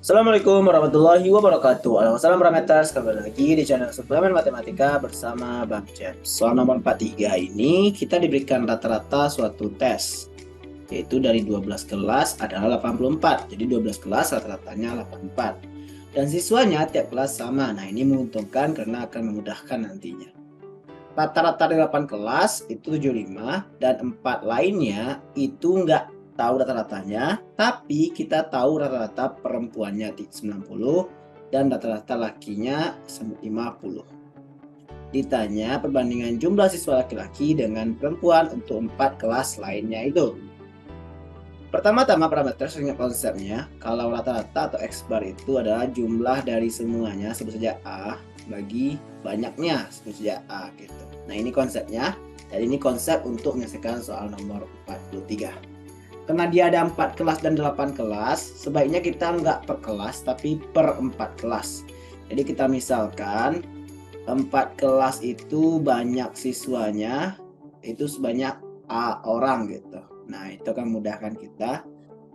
Assalamualaikum warahmatullahi wabarakatuh. Assalamualaikum parameters, kembali lagi di channel Suplemen Matematika bersama Bang James. Soal nomor 43 ini kita diberikan rata-rata suatu tes, yaitu dari 12 kelas adalah 84. Jadi 12 kelas rata-ratanya 84. Dan siswanya tiap kelas sama. Nah, ini menguntungkan karena akan memudahkan nantinya. Rata-rata 8 kelas itu 75 dan 4 lainnya itu enggak tahu rata-ratanya, tapi kita tahu rata-rata perempuannya 90 dan rata-rata lakinya 50. Ditanya perbandingan jumlah siswa laki-laki dengan perempuan untuk 4 kelas lainnya itu. Pertama-tama parameter ingat konsepnya, kalau rata-rata atau X bar itu adalah jumlah dari semuanya sebut saja A bagi banyaknya sebut saja A gitu. Nah, ini konsepnya, dan ini konsep untuk menyelesaikan soal nomor 43. Karena dia ada 4 kelas dan 8 kelas, sebaiknya kita nggak per kelas tapi per 4 kelas. Jadi kita misalkan 4 kelas itu banyak siswanya itu sebanyak A orang gitu. Nah, itu akan memudahkan kita.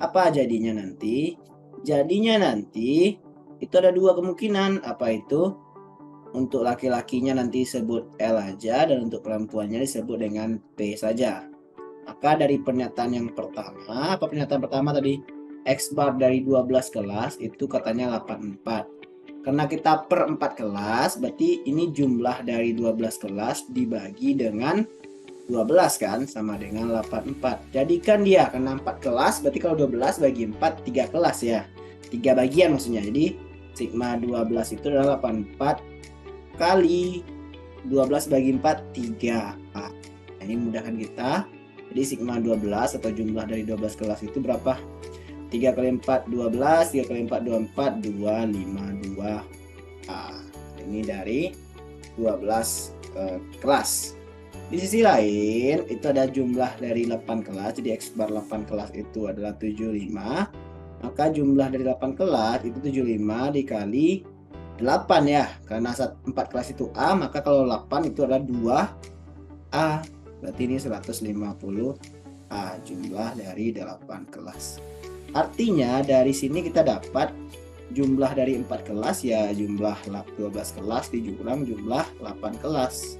Apa jadinya nanti? Jadinya nanti itu ada dua kemungkinan. Apa itu? Untuk laki-lakinya nanti sebut L aja, dan untuk perempuannya disebut dengan P saja. Maka dari pernyataan yang pertama, apa pernyataan pertama tadi? X bar dari 12 kelas itu katanya 84. Karena kita per 4 kelas, berarti ini jumlah dari 12 kelas dibagi dengan 12 kan, sama dengan 84. Jadikan dia, karena 4 kelas, berarti kalau 12 bagi 4, 3 kelas ya. 3 bagian maksudnya. Jadi sigma 12 itu adalah 84 kali 12 bagi 4, 3. Nah, ini memudahkan kita. Jadi sigma 12 atau jumlah dari 12 kelas itu berapa? 3 kali 4, 12. 3 kali 4, 24. 252. Nah, ini dari 12 kelas. Di sisi lain, itu ada jumlah dari 8 kelas. Jadi X bar 8 kelas itu adalah 75. Maka jumlah dari 8 kelas itu 75 dikali 8 ya, karena 4 kelas itu A, maka kalau 8 itu adalah 2A, berarti ini 150 A jumlah dari 8 kelas. Artinya dari sini kita dapat jumlah dari 4 kelas ya jumlah 12 kelas dikurang jumlah 8 kelas.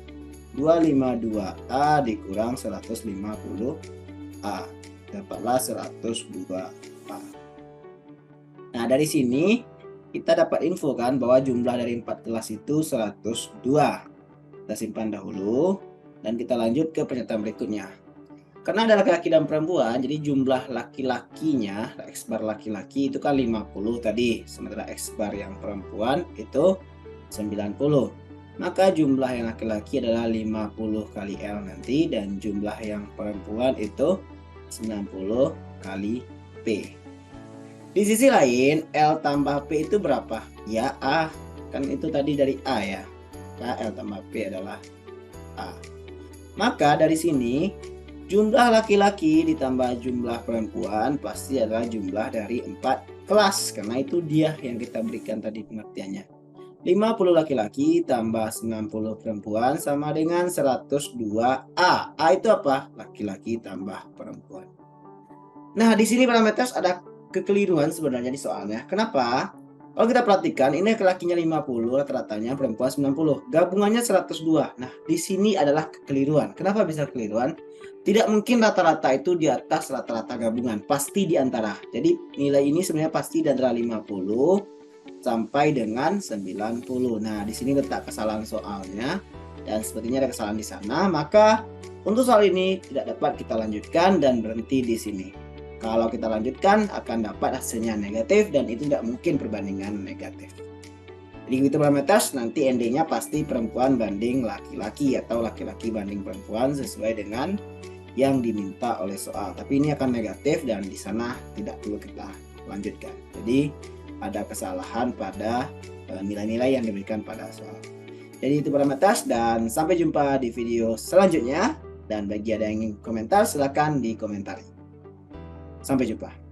252A dikurang 150A, dapatlah 102A. Nah, dari sini kita dapat info kan bahwa jumlah dari 4 kelas itu 102. Kita simpan dahulu dan kita lanjut ke pernyataan berikutnya. Karena ada laki-laki dan perempuan, jadi jumlah laki-lakinya, X bar laki-laki itu kan 50 tadi, sementara X bar yang perempuan itu 90. Maka jumlah yang laki-laki adalah 50 kali L nanti, dan jumlah yang perempuan itu 90 kali P. Di sisi lain, L tambah P itu berapa? Ya A, kan itu tadi dari A ya. Ya, L tambah P adalah A. Maka dari sini, jumlah laki-laki ditambah jumlah perempuan pasti adalah jumlah dari 4 kelas. Karena itu dia yang kita berikan tadi pengertiannya. 50 laki-laki tambah 90 perempuan sama dengan 102A. A itu apa? Laki-laki tambah perempuan. Nah, di sini parameter ada kekeliruan sebenarnya di soalnya. Kenapa? Kalau kita perhatikan, ini laki-lakinya 50, rata-ratanya perempuan 90. Gabungannya 102. Nah, di sini adalah kekeliruan. Kenapa bisa kekeliruan? Tidak mungkin rata-rata itu di atas rata-rata gabungan. Pasti di antara. Jadi, nilai ini sebenarnya pasti di antara 50 sampai dengan 90. Nah, di sini letak kesalahan soalnya. Dan sepertinya ada kesalahan di sana. Maka, untuk soal ini tidak dapat kita lanjutkan dan berhenti di sini. Kalau kita lanjutkan akan dapat hasilnya negatif, dan itu tidak mungkin perbandingan negatif. Jadi begitu parameter, nanti endingnya pasti perempuan banding laki-laki atau laki-laki banding perempuan sesuai dengan yang diminta oleh soal. Tapi ini akan negatif dan di sana tidak perlu kita lanjutkan. Jadi ada kesalahan pada nilai-nilai yang diberikan pada soal. Jadi itu parameter, dan sampai jumpa di video selanjutnya. Dan bagi ada yang ingin komentar, silakan dikomentari. Sampai jumpa.